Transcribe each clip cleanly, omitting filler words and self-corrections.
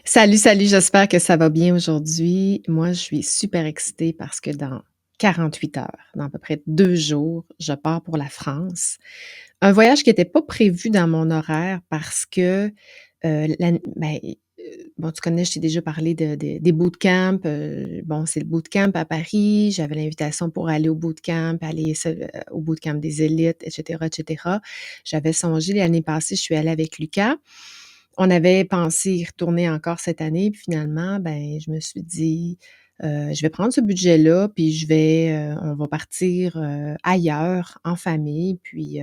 Salut, salut, j'espère que ça va bien aujourd'hui. Moi, je suis super excitée parce que dans 48 heures, dans à peu près 2 jours, je pars pour la France. Un voyage qui était pas prévu dans mon horaire parce que, bon, tu connais, je t'ai déjà parlé des bootcamps. Bon, c'est le bootcamp à Paris. J'avais l'invitation pour aller au bootcamp, aller au bootcamp des élites, et cetera, et cetera. J'avais songé l'année passée, je suis allée avec Lucas. On avait pensé y retourner encore cette année, puis finalement, ben, je me suis dit, je vais prendre ce budget-là, puis on va partir, ailleurs en famille, puis,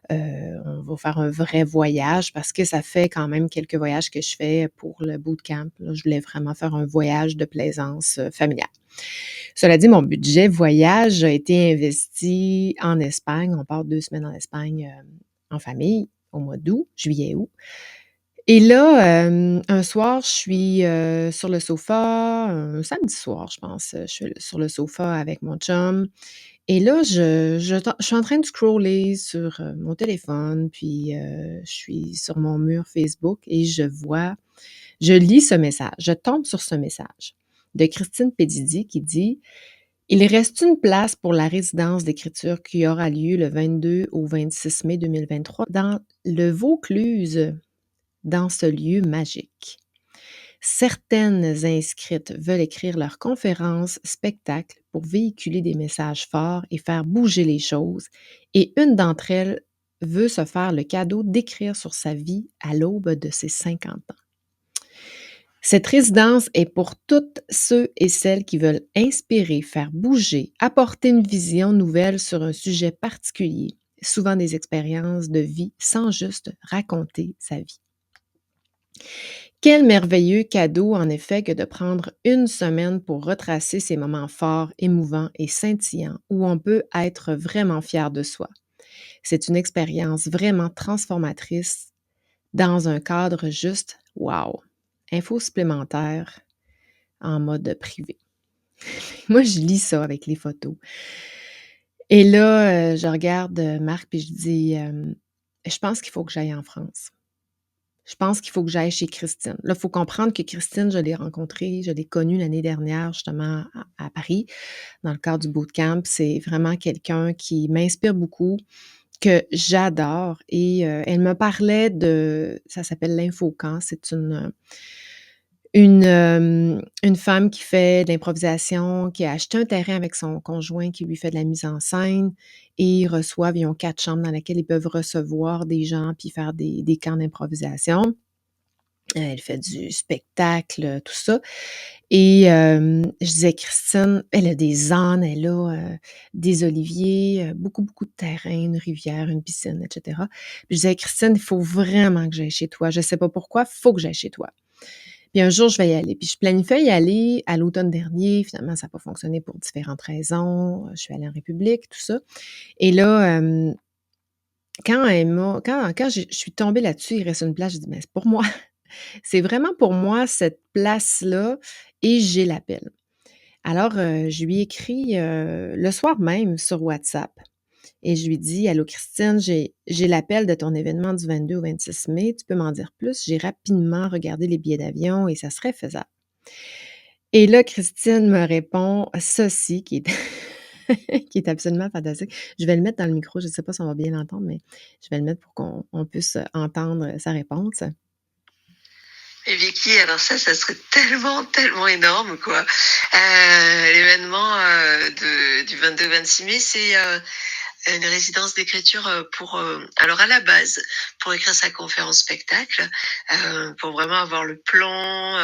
on va faire un vrai voyage parce que ça fait quand même quelques voyages que je fais pour le bootcamp. Là, je voulais vraiment faire un voyage de plaisance, familiale. Cela dit, mon budget voyage a été investi en Espagne. On part 2 semaines en Espagne, en famille au mois d'août, juillet-août. Et là, un soir, je suis, sur le sofa, un samedi soir, je pense, je suis sur le sofa avec mon chum et là, je suis en train de scroller sur, mon téléphone, puis, je suis sur mon mur Facebook et je lis ce message, je tombe sur ce message de Christine Pedidi qui dit: «Il reste une place pour la résidence d'écriture qui aura lieu le 22 au 26 mai 2023 dans le Vaucluse, dans ce lieu magique. Certaines inscrites veulent écrire leurs conférences, spectacles pour véhiculer des messages forts et faire bouger les choses, et une d'entre elles veut se faire le cadeau d'écrire sur sa vie à l'aube de ses 50 ans. Cette résidence est pour toutes ceux et celles qui veulent inspirer, faire bouger, apporter une vision nouvelle sur un sujet particulier, souvent des expériences de vie sans juste raconter sa vie. Quel merveilleux cadeau, en effet, que de prendre une semaine pour retracer ces moments forts, émouvants et scintillants où on peut être vraiment fier de soi. C'est une expérience vraiment transformatrice dans un cadre juste wow. Info supplémentaire en mode privé. Moi, je lis ça avec les photos. Et là, je regarde Marc puis je dis, je pense qu'il faut que j'aille en France. Je pense qu'il faut que j'aille chez Christine. Là, il faut comprendre que Christine, je l'ai rencontrée, je l'ai connue l'année dernière justement à Paris, dans le cadre du bootcamp. C'est vraiment quelqu'un qui m'inspire beaucoup, que j'adore et elle me parlait ça s'appelle l'Infocamp. C'est une femme qui fait de l'improvisation, qui a acheté un terrain avec son conjoint qui lui fait de la mise en scène et ils ont 4 chambres dans lesquelles ils peuvent recevoir des gens puis faire des camps d'improvisation. Elle fait du spectacle, tout ça et je disais: «Christine, elle a des ânes, elle a, des oliviers, beaucoup, beaucoup de terrain, une rivière, une piscine et cetera». Puis je disais: «Christine, il faut vraiment que j'aille chez toi. Je sais pas pourquoi, il faut que j'aille chez toi. Puis un jour, je vais y aller». Puis je planifiais y aller à l'automne dernier. Finalement, ça a pas fonctionné pour différentes raisons. Je suis allée en République, tout ça et là, quand je suis tombée là-dessus, il reste une place, j'ai dit: «Mais c'est pour moi». C'est vraiment pour moi cette place-là et j'ai l'appel. Alors, je lui écris, le soir même sur WhatsApp et je lui dis: «Allô Christine, j'ai l'appel de ton événement du 22 au 26 mai, tu peux m'en dire plus? J'ai rapidement regardé les billets d'avion et ça serait faisable». Et là, Christine me répond ceci qui est qui est absolument fantastique. Je vais le mettre dans le micro, je ne sais pas si on va bien l'entendre, mais je vais le mettre pour qu'on puisse entendre sa réponse. Et Vicky, alors ça serait tellement, tellement énorme, quoi. L'événement du 22-26 mai, c'est une résidence d'écriture pour, alors à la base, pour écrire sa conférence spectacle, pour vraiment avoir le plan,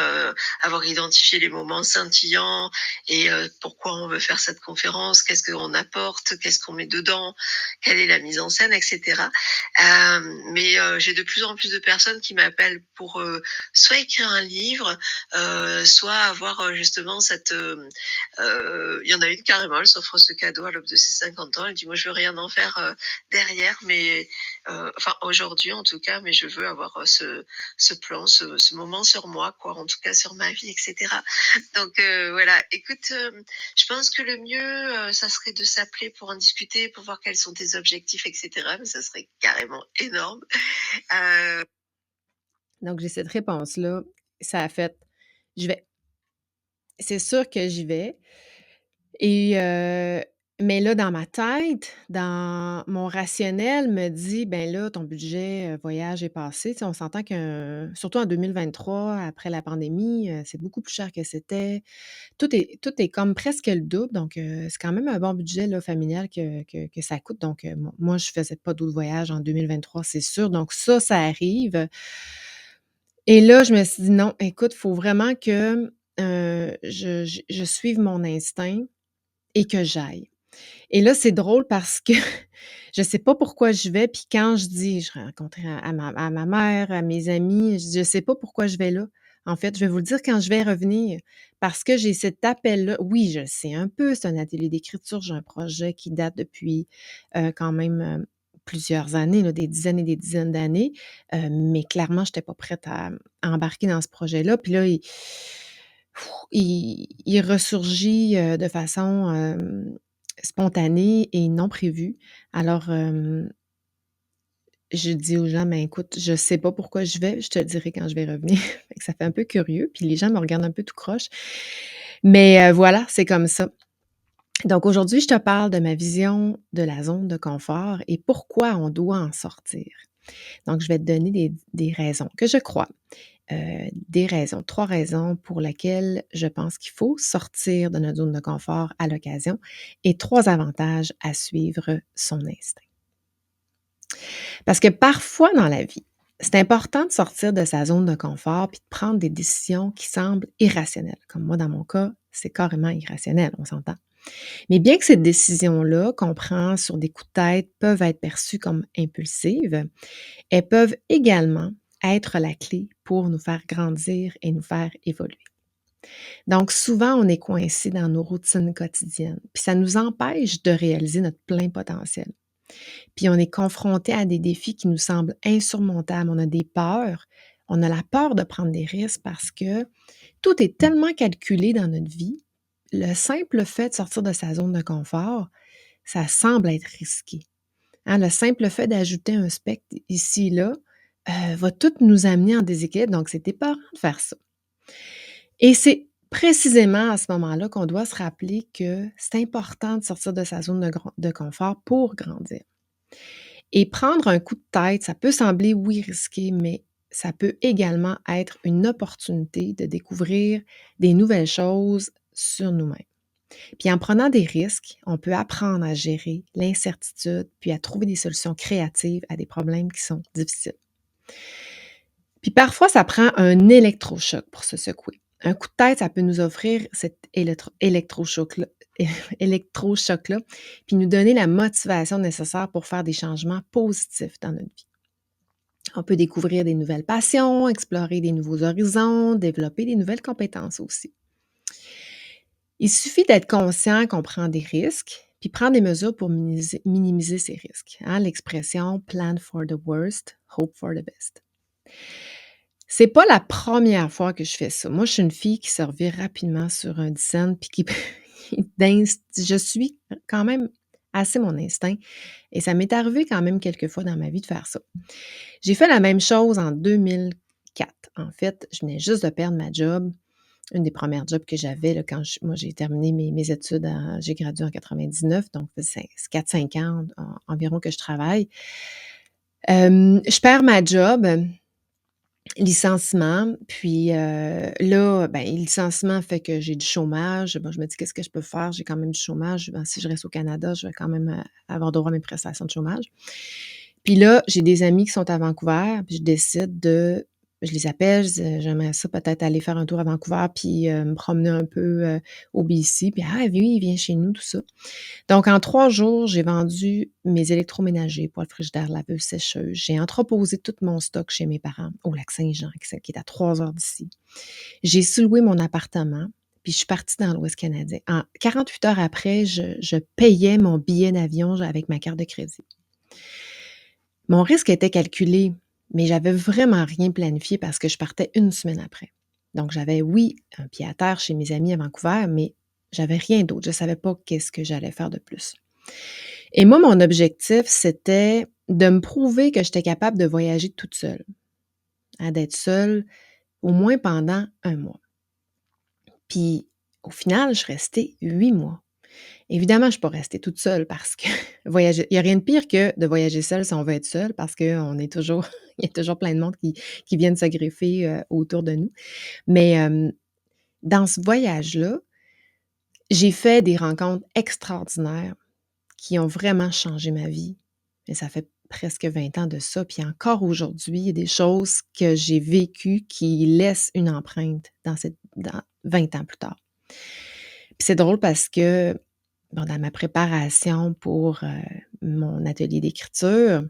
avoir identifié les moments scintillants et pourquoi on veut faire cette conférence, qu'est-ce qu'on apporte, qu'est-ce qu'on met dedans, quelle est la mise en scène, etc. Mais j'ai de plus en plus de personnes qui m'appellent pour soit écrire un livre, soit avoir justement cette... il y en a une carrément, elle s'offre ce cadeau à l'aube de ses 50 ans. Elle dit, moi, je veux rien en faire derrière, mais enfin aujourd'hui en tout cas, mais je veux avoir ce plan, ce moment sur moi, quoi, en tout cas sur ma vie, etc. Donc voilà, écoute, je pense que le mieux, ça serait de s'appeler pour en discuter, pour voir quels sont tes objectifs, etc. Mais ça serait carrément énorme. Donc j'ai cette réponse-là. ça a fait: «Je vais». C'est sûr que j'y vais et mais là, dans ma tête, dans mon rationnel me dit: «Ben là, ton budget, voyage est passé». Tu sais, on s'entend que, surtout en 2023, après la pandémie, c'est beaucoup plus cher que c'était. Tout est comme presque le double, donc c'est quand même un bon budget là, familial que ça coûte. Donc moi, je faisais pas d'autres voyages en 2023, c'est sûr. Donc ça arrive et là, je me suis dit: «Non, écoute, il faut vraiment que, je suive mon instinct et que j'aille». Et là, c'est drôle parce que je sais pas pourquoi je vais, puis quand je dis je rencontrais à ma mère, à mes amis, je dis: «Je sais pas pourquoi je vais là. En fait, je vais vous le dire quand je vais revenir, parce que j'ai cet appel-là». Oui, je sais un peu, c'est un atelier d'écriture, j'ai un projet qui date depuis, quand même, plusieurs années, là, des dizaines et des dizaines d'années, mais clairement, j'étais pas prête à embarquer dans ce projet-là. Puis là, il ressurgit, de façon, spontanée et non prévue. Alors, je dis aux gens: «Ben, écoute, je sais pas pourquoi je vais, je te le dirai quand je vais revenir». Fait que ça fait un peu curieux, puis les gens me regardent un peu tout croche. Mais, voilà, c'est comme ça. Donc aujourd'hui, je te parle de ma vision de la zone de confort et pourquoi on doit en sortir. Donc je vais te donner des raisons que je crois. Des raisons, 3 raisons pour lesquelles je pense qu'il faut sortir de notre zone de confort à l'occasion et 3 avantages à suivre son instinct. Parce que parfois dans la vie, c'est important de sortir de sa zone de confort puis de prendre des décisions qui semblent irrationnelles. Comme moi, dans mon cas, c'est carrément irrationnel, on s'entend. Mais bien que ces décisions-là qu'on prend sur des coups de tête peuvent être perçues comme impulsives, elles peuvent également être la clé pour nous faire grandir et nous faire évoluer. Donc souvent, on est coincé dans nos routines quotidiennes, puis ça nous empêche de réaliser notre plein potentiel. Puis on est confronté à des défis qui nous semblent insurmontables. On a des peurs. On a la peur de prendre des risques parce que tout est tellement calculé dans notre vie. Le simple fait de sortir de sa zone de confort, ça semble être risqué. Hein, le simple fait d'ajouter un spectre ici et là va tout nous amener en déséquilibre. Donc, c'est épeurant de faire ça. Et c'est précisément à ce moment-là qu'on doit se rappeler que c'est important de sortir de sa zone de confort pour grandir. Et prendre un coup de tête, ça peut sembler, oui, risqué, mais ça peut également être une opportunité de découvrir des nouvelles choses sur nous-mêmes. Puis en prenant des risques, on peut apprendre à gérer l'incertitude, puis à trouver des solutions créatives à des problèmes qui sont difficiles. Puis parfois, ça prend un électrochoc pour se secouer. Un coup de tête, ça peut nous offrir cet électrochoc-là, électrochoc-là, puis nous donner la motivation nécessaire pour faire des changements positifs dans notre vie. On peut découvrir des nouvelles passions, explorer des nouveaux horizons, développer des nouvelles compétences aussi. Il suffit d'être conscient qu'on prend des risques, puis prendre des mesures pour minimiser ces risques. Hein, l'expression plan for the worst, hope for the best. C'est pas la première fois que je fais ça. Moi, je suis une fille qui se revire rapidement sur un dizaine, puis qui je suis quand même assez mon instinct. Et ça m'est arrivé quand même quelques fois dans ma vie de faire ça. J'ai fait la même chose en 2004. En fait, je venais juste de perdre ma job, une des premières jobs que j'avais là, quand moi j'ai terminé mes études, j'ai gradué en 99, donc c'est 4-5 ans environ que je travaille. Je perds ma job, licenciement, puis là, ben, licenciement fait que j'ai du chômage. Bon, je me dis: «Qu'est-ce que je peux faire?» J'ai quand même du chômage. Ben, si je reste au Canada, je vais quand même, avoir droit à mes prestations de chômage. Puis là, j'ai des amis qui sont à Vancouver, puis je les appelle, je dis: «J'aimerais ça peut-être aller faire un tour à Vancouver puis, me promener un peu, au BC». Puis: «Ah oui, viens chez nous», tout ça. Donc en 3 jours, j'ai vendu mes électroménagers, poêle, frigidaire, laveuse, sécheuse. J'ai entreposé tout mon stock chez mes parents au Lac-Saint-Jean, qui est à 3 heures d'ici. J'ai sous-loué mon appartement, puis je suis partie dans l'Ouest canadien. En 48 heures après, je payais mon billet d'avion avec ma carte de crédit. Mon risque était calculé, mais j'avais vraiment rien planifié parce que je partais 1 semaine après. Donc j'avais, oui, un pied à terre chez mes amis à Vancouver, mais j'avais rien d'autre. Je ne savais pas qu'est-ce que j'allais faire de plus. Et moi, mon objectif, c'était de me prouver que j'étais capable de voyager toute seule. Hein, d'être seule au moins pendant 1 mois. Puis au final, je suis restée 8 mois. Évidemment, je ne suis pas restée toute seule parce que voyager il y a rien de pire que de voyager seule si on veut être seul parce qu'on est toujours il y a toujours plein de monde qui viennent se greffer, autour de nous. Mais, dans ce voyage-là, j'ai fait des rencontres extraordinaires qui ont vraiment changé ma vie. Et ça fait presque 20 ans de ça. Puis encore aujourd'hui, il y a des choses que j'ai vécues qui laissent une empreinte dans 20 ans plus tard. Puis c'est drôle parce que, bon, dans ma préparation pour mon atelier d'écriture,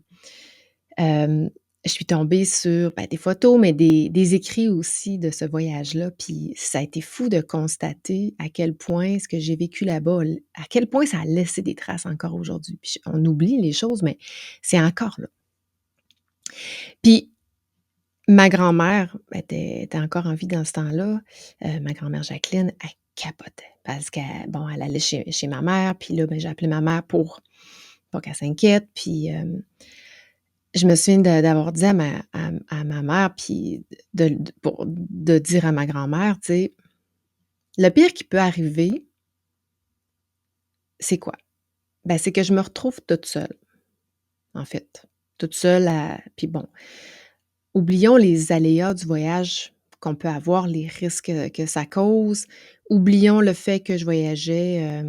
je suis tombée sur des photos, mais des écrits aussi de ce voyage-là. Puis ça a été fou de constater à quel point ce que j'ai vécu là-bas, à quel point ça a laissé des traces encore aujourd'hui. Puis on oublie les choses, mais c'est encore là. Puis ma grand-mère était encore en vie dans ce temps-là. Ma grand-mère Jacqueline, elle capotait parce qu'elle allait chez ma mère. Puis là, j'ai appelé ma mère pour pas qu'elle s'inquiète. Puis je me souviens d'avoir dit à ma mère, puis de dire à ma grand-mère, tu sais, le pire qui peut arriver, c'est quoi? C'est que je me retrouve toute seule, en fait. Toute seule puis bon, oublions les aléas du voyage qu'on peut avoir, les risques que ça cause. Oublions le fait que je voyageais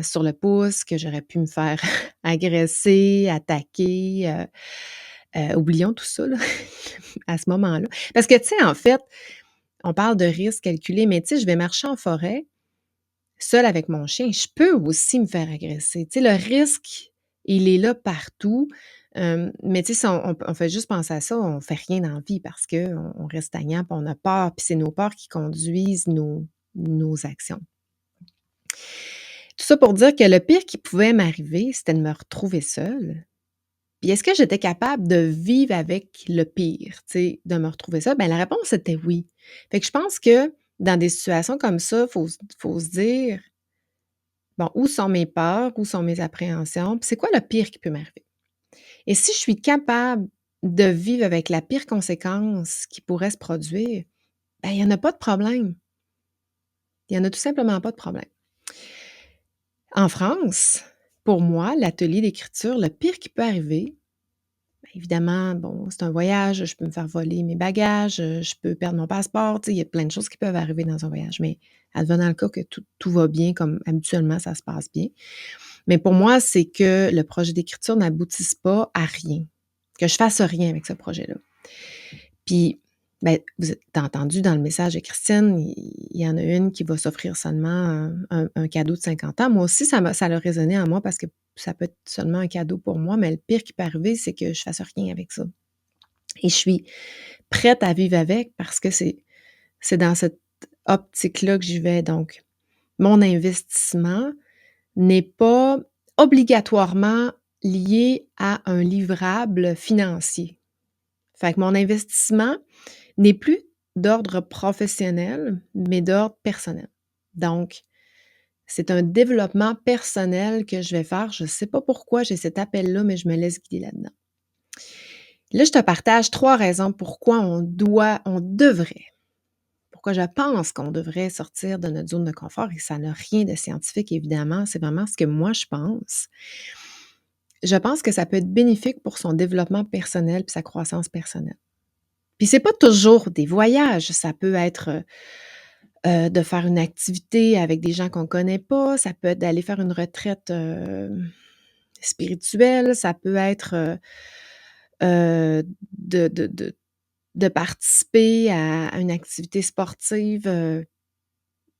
sur le pouce, que j'aurais pu me faire agresser, attaquer. Oublions tout ça là, à ce moment-là. Parce que, tu sais, en fait, on parle de risques calculés, mais tu sais, je vais marcher en forêt, seule avec mon chien, je peux aussi me faire agresser. Tu sais, le risque, il est là partout. Mais tu sais, si on fait juste penser à ça, on fait rien dans la vie parce qu'on reste stagnant, puis on a peur, puis c'est nos peurs qui conduisent nos actions. Tout ça pour dire que le pire qui pouvait m'arriver, c'était de me retrouver seule. Puis est-ce que j'étais capable de vivre avec le pire, tu sais, de me retrouver seule? La réponse était oui. Fait que je pense que dans des situations comme ça, faut se dire: «Bon, où sont mes peurs? Où sont mes appréhensions? Puis c'est quoi le pire qui peut m'arriver?» Et si je suis capable de vivre avec la pire conséquence qui pourrait se produire, il y en a pas de problème. Il y en a tout simplement pas de problème. En France, pour moi, l'atelier d'écriture, le pire qui peut arriver, évidemment, bon, c'est un voyage, je peux me faire voler mes bagages, je peux perdre mon passeport, tu sais, il y a plein de choses qui peuvent arriver dans un voyage, mais advenant le cas que tout va bien comme habituellement ça se passe bien. Mais pour moi, c'est que le projet d'écriture n'aboutisse pas à rien, que je fasse rien avec ce projet-là. Puis, vous avez entendu dans le message de Christine, il y en a une qui va s'offrir seulement un cadeau de 50 ans. Moi aussi, ça a résonné en moi parce que ça peut être seulement un cadeau pour moi, mais le pire qui peut arriver, c'est que je fasse rien avec ça. Et je suis prête à vivre avec parce que c'est dans cette optique-là que j'y vais. Donc, mon investissement n'est pas obligatoirement lié à un livrable financier. Fait que mon investissement n'est plus d'ordre professionnel, mais d'ordre personnel. Donc, c'est un développement personnel que je vais faire. Je ne sais pas pourquoi j'ai cet appel-là, mais je me laisse guider là-dedans. Là, je te partage 3 raisons pourquoi pourquoi je pense qu'on devrait sortir de notre zone de confort et ça n'a rien de scientifique, évidemment. C'est vraiment ce que moi, je pense. Je pense que ça peut être bénéfique pour son développement personnel et sa croissance personnelle. Puis c'est pas toujours des voyages, ça peut être de faire une activité avec des gens qu'on connaît pas, ça peut être d'aller faire une retraite spirituelle, ça peut être de participer à une activité sportive,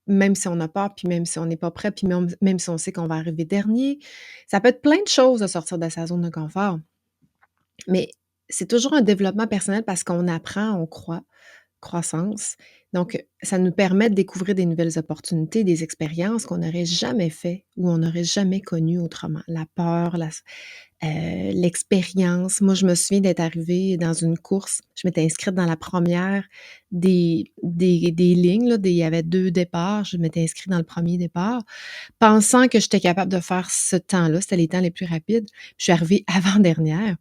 même si on a peur, puis même si on n'est pas prêt, puis même si on sait qu'on va arriver dernier. Ça peut être plein de choses de sortir de sa zone de confort. Mais c'est toujours un développement personnel parce qu'on apprend, on croissance. Donc, ça nous permet de découvrir des nouvelles opportunités, des expériences qu'on n'aurait jamais fait ou on n'aurait jamais connues autrement. La peur, l'expérience. Moi, je me souviens d'être arrivée dans une course. Je m'étais inscrite dans la première des lignes. Là, il y avait 2 départs. Je m'étais inscrite dans le premier départ, pensant que j'étais capable de faire ce temps-là. C'était les temps les plus rapides. Je suis arrivée avant-dernière.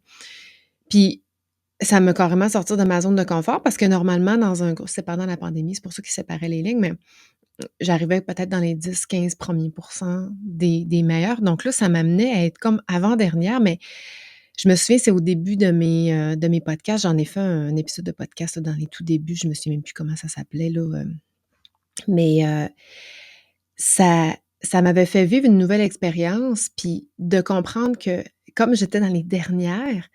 Puis, Ça m'a carrément sorti de ma zone de confort parce que normalement dans un groupe c'était pendant la pandémie, c'est pour ça qu'ils séparaient les lignes, mais j'arrivais peut-être dans les 10-15 premiers pourcents des meilleurs. Donc là, ça m'amenait à être comme avant-dernière, mais je me souviens, c'est au début de mes podcasts. J'en ai fait un épisode de podcast là, dans les tout débuts. Je me souviens même plus comment ça s'appelait, là. Mais ça, ça m'avait fait vivre une nouvelle expérience, puis de comprendre que comme j'étais dans les dernières,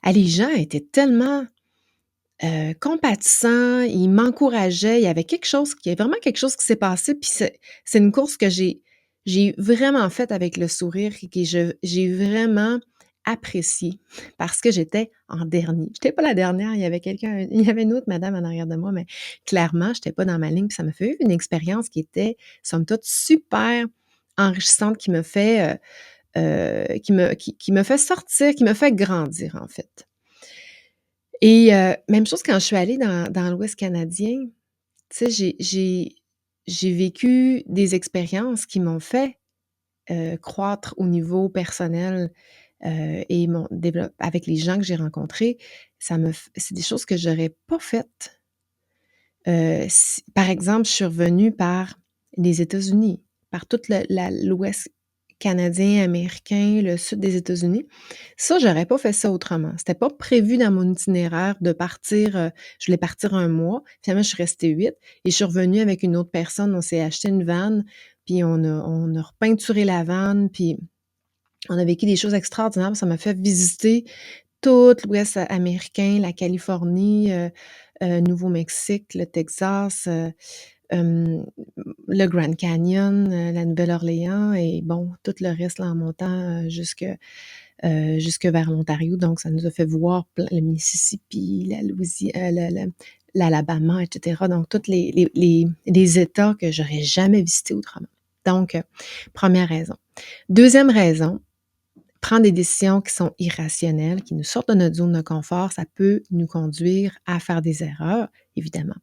les gens étaient tellement compatissants, ils m'encourageaient. Il y a vraiment quelque chose qui s'est passé, puis c'est une course que j'ai vraiment faite avec le sourire et que j'ai vraiment apprécié parce que j'étais en dernier. J'étais pas la dernière, il y avait une autre madame en arrière de moi, mais clairement, j'étais pas dans ma ligne, puis ça m'a fait vivre une expérience qui était, somme toute, super enrichissante, qui me fait sortir, qui me fait grandir, en fait. Et même chose quand je suis allée dans l'Ouest canadien, tu sais, j'ai vécu des expériences qui m'ont fait, croître au niveau personnel, et mon développe avec les gens que j'ai rencontrés, c'est des choses que j'aurais pas faites. Si par exemple, je suis revenue par les États-Unis, par toute l'Ouest canadien, américain, le sud des États-Unis. Ça, j'aurais pas fait ça autrement. C'était pas prévu dans mon itinéraire de partir, je voulais partir 1 mois. Finalement, je suis restée 8 et je suis revenue avec une autre personne. On s'est acheté une van, puis on a repeinturé la van, puis on a vécu des choses extraordinaires. Ça m'a fait visiter tout l'Ouest américain, la Californie, Nouveau-Mexique, le Texas, le Grand Canyon, la Nouvelle-Orléans et bon, tout le reste là en montant, jusque vers l'Ontario. Donc ça nous a fait voir le Mississippi, la Louisi l'Alabama et cetera. Donc tous les États que j'aurais jamais visités autrement. Donc 1re raison. 2e raison, prendre des décisions qui sont irrationnelles, qui nous sortent de notre zone de confort, ça peut nous conduire à faire des erreurs, évidemment.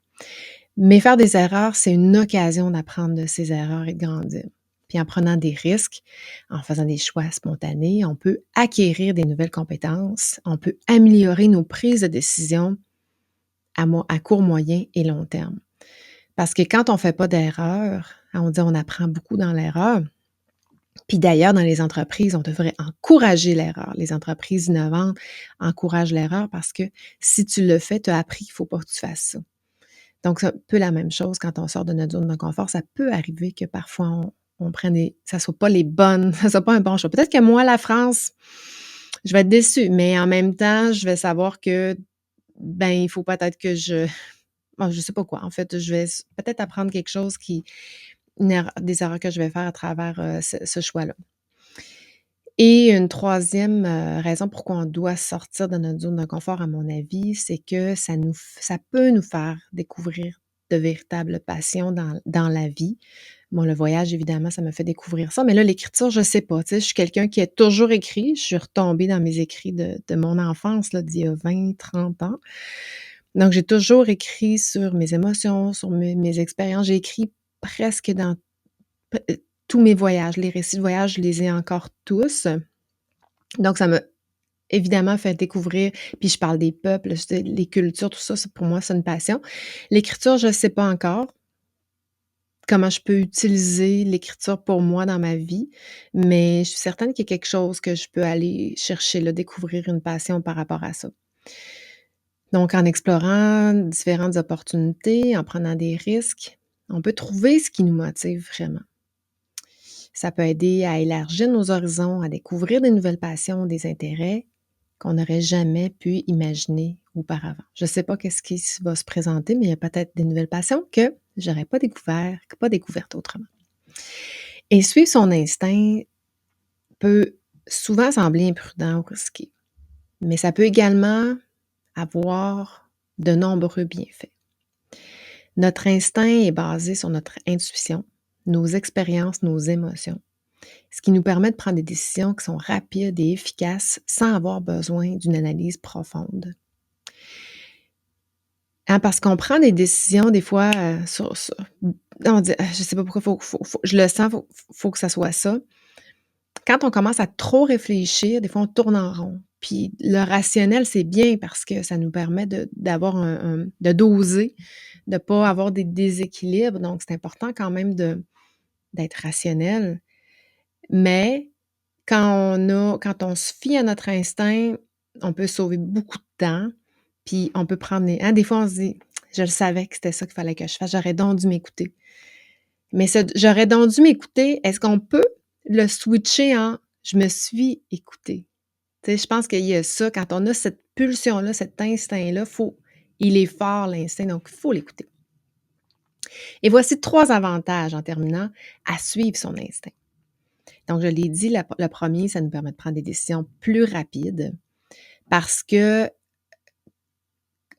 Mais faire des erreurs, c'est une occasion d'apprendre de ces erreurs et de grandir. Puis en prenant des risques, en faisant des choix spontanés, on peut acquérir des nouvelles compétences, on peut améliorer nos prises de décision à court, moyen et long terme. Parce que quand on ne fait pas d'erreur, on dit on apprend beaucoup dans l'erreur. Puis d'ailleurs, dans les entreprises, on devrait encourager l'erreur. Les entreprises innovantes encouragent l'erreur parce que si tu le fais, tu as appris qu'il ne faut pas que tu fasses ça. Donc, c'est un peu la même chose quand on sort de notre zone de confort. Ça peut arriver que parfois, on prenne ça ne soit pas ça soit pas un bon choix. Peut-être que moi, la France, je vais être déçue, mais en même temps, je vais savoir que, ben, il faut peut-être que bon, je sais pas quoi. En fait, je vais peut-être apprendre quelque chose des erreurs que je vais faire à travers ce choix-là. Et une 3e raison pourquoi on doit sortir de notre zone de confort, à mon avis, c'est que ça peut nous faire découvrir de véritables passions dans la vie. Bon, le voyage, évidemment, ça m'a fait découvrir ça, mais là, l'écriture, je sais pas, tu sais, je suis quelqu'un qui a toujours écrit. Je suis retombée dans mes écrits de mon enfance, là, d'il y a 20-30 ans. Donc, j'ai toujours écrit sur mes émotions, sur mes expériences. J'ai écrit presque dans tous mes voyages. Les récits de voyage, je les ai encore tous. Donc, ça m'a évidemment fait découvrir, puis je parle des peuples, les cultures, tout ça, pour moi, c'est une passion. L'écriture, je ne sais pas encore comment je peux utiliser l'écriture pour moi dans ma vie, mais je suis certaine qu'il y a quelque chose que je peux aller chercher, là, découvrir une passion par rapport à ça. Donc, en explorant différentes opportunités, en prenant des risques, on peut trouver ce qui nous motive vraiment. Ça peut aider à élargir nos horizons, à découvrir des nouvelles passions, des intérêts qu'on n'aurait jamais pu imaginer auparavant. Je ne sais pas qu'est-ce qui va se présenter, mais il y a peut-être des nouvelles passions que j'aurais pas découvertes autrement. Et suivre son instinct peut souvent sembler imprudent ou risqué, mais ça peut également avoir de nombreux bienfaits. Notre instinct est basé sur notre intuition, nos expériences, nos émotions, ce qui nous permet de prendre des décisions qui sont rapides et efficaces sans avoir besoin d'une analyse profonde. Parce qu'on prend des décisions des fois on dit, je sais pas pourquoi, je le sens, faut que ça soit ça. Quand on commence à trop réfléchir, des fois on tourne en rond. Puis le rationnel, c'est bien parce que ça nous permet d'avoir de doser, de pas avoir des déséquilibres. Donc, c'est important quand même d'être rationnel. Mais quand on se fie à notre instinct, on peut sauver beaucoup de temps, puis on peut prendre des fois, on se dit: «Je le savais que c'était ça qu'il fallait que je fasse, j'aurais donc dû m'écouter». Mais j'aurais donc dû m'écouter, est-ce qu'on peut le switcher en je me suis écoutée? Tu sais, je pense qu'il y a ça, quand on a cette pulsion-là, cet instinct-là, il est fort l'instinct, donc il faut l'écouter. Et voici 3 avantages en terminant à suivre son instinct. Donc, je l'ai dit, le premier, ça nous permet de prendre des décisions plus rapides parce que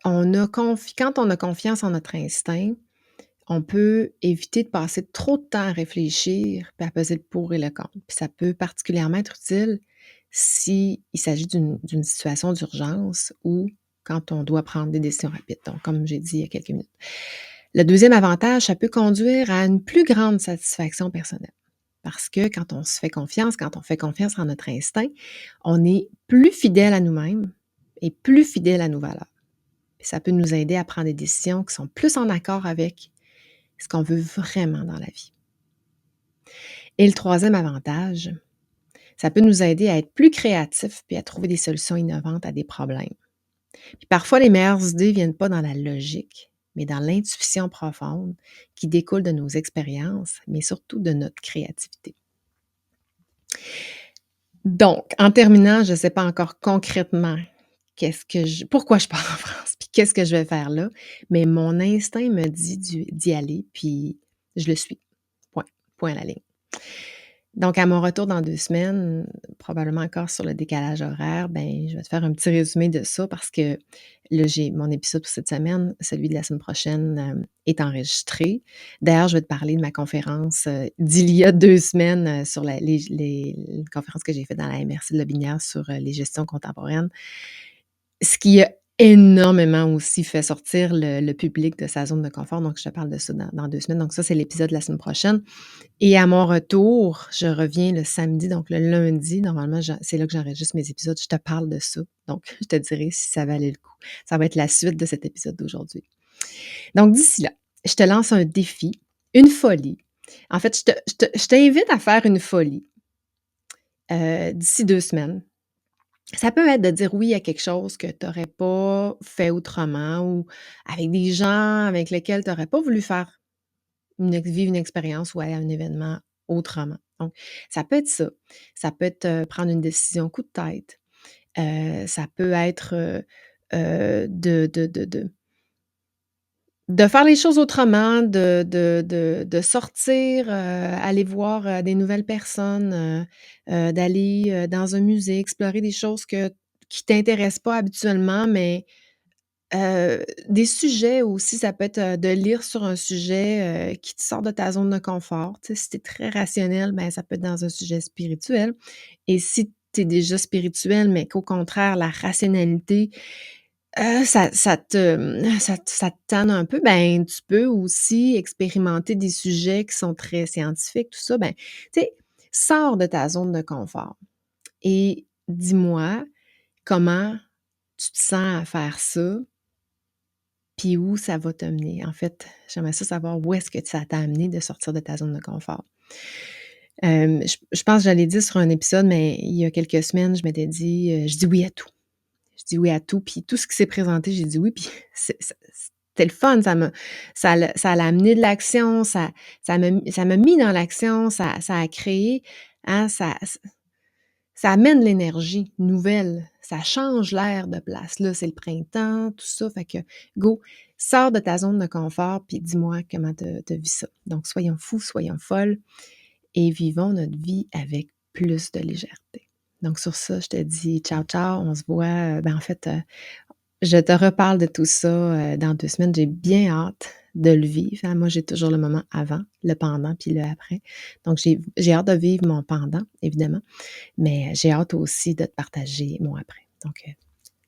quand on a confiance en notre instinct, on peut éviter de passer trop de temps à réfléchir puis à peser le pour et le contre. Puis ça peut particulièrement être utile s'il s'agit d'une situation d'urgence ou quand on doit prendre des décisions rapides. Donc, comme j'ai dit il y a quelques minutes. Le deuxième avantage, ça peut conduire à une plus grande satisfaction personnelle. Parce que quand on se fait confiance, quand on fait confiance en notre instinct, on est plus fidèle à nous-mêmes et plus fidèle à nos valeurs. Puis ça peut nous aider à prendre des décisions qui sont plus en accord avec ce qu'on veut vraiment dans la vie. Et le troisième avantage, ça peut nous aider à être plus créatifs puis à trouver des solutions innovantes à des problèmes. Puis parfois, les meilleures idées ne viennent pas dans la logique, mais dans l'intuition profonde qui découle de nos expériences, mais surtout de notre créativité. Donc, en terminant, je ne sais pas encore concrètement pourquoi je pars en France, puis qu'est-ce que je vais faire là, mais mon instinct me dit d'y aller, puis je le suis. Point à la ligne. Donc, à mon retour dans 2 semaines, probablement encore sur le décalage horaire, je vais te faire un petit résumé de ça parce que là, j'ai mon épisode pour cette semaine, celui de la semaine prochaine, est enregistré. D'ailleurs, je vais te parler de ma conférence d'il y a 2 semaines sur les conférences que j'ai faites dans la MRC de Lobinière sur les gestions contemporaines. Ce qui a énormément aussi fait sortir le public de sa zone de confort. Donc, je te parle de ça dans 2 semaines. Donc, ça, c'est l'épisode de la semaine prochaine. Et à mon retour, je reviens le samedi, donc le lundi. Normalement, c'est là que j'enregistre mes épisodes. Je te parle de ça. Donc, je te dirai si ça valait le coup. Ça va être la suite de cet épisode d'aujourd'hui. Donc, d'ici là, je te lance un défi, une folie. En fait, je t'invite à faire une folie d'ici 2 semaines. Ça peut être de dire oui à quelque chose que tu n'aurais pas fait autrement ou avec des gens avec lesquels tu n'aurais pas voulu vivre une expérience ou aller à un événement autrement. Donc, ça peut être ça. Ça peut être prendre une décision coup de tête. Ça peut être de faire les choses autrement, de sortir, aller voir des nouvelles personnes, d'aller dans un musée, explorer des choses qui t'intéressent pas habituellement, mais des sujets aussi, ça peut être de lire sur un sujet qui te sort de ta zone de confort. Tu sais, si tu es très rationnel, ça peut être dans un sujet spirituel. Et si tu es déjà spirituel, mais qu'au contraire, la rationalité ça te tanne un peu, tu peux aussi expérimenter des sujets qui sont très scientifiques, tout ça. Tu sais, sors de ta zone de confort et dis-moi comment tu te sens à faire ça, puis où ça va t'amener. En fait, j'aimerais ça savoir où est-ce que ça t'a amené de sortir de ta zone de confort. Je pense que je l'ai dit sur un épisode, mais il y a quelques semaines, je m'étais dit, je dis oui à tout. Je dis oui à tout, puis tout ce qui s'est présenté, j'ai dit oui, puis c'était le fun, ça l'a amené de l'action, ça m'a mis dans l'action, ça a créé, hein, ça amène l'énergie nouvelle, ça change l'air de place. Là, c'est le printemps, tout ça, fait que go, sors de ta zone de confort, puis dis-moi comment t'as vu ça. Donc, soyons fous, soyons folles et vivons notre vie avec plus de légèreté. Donc, sur ça, je te dis ciao, ciao. On se voit. En fait, je te reparle de tout ça dans 2 semaines. J'ai bien hâte de le vivre. Hein. Moi, j'ai toujours le moment avant, le pendant, puis le après. Donc, j'ai hâte de vivre mon pendant, évidemment, mais j'ai hâte aussi de te partager mon après. Donc,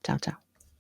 ciao, ciao.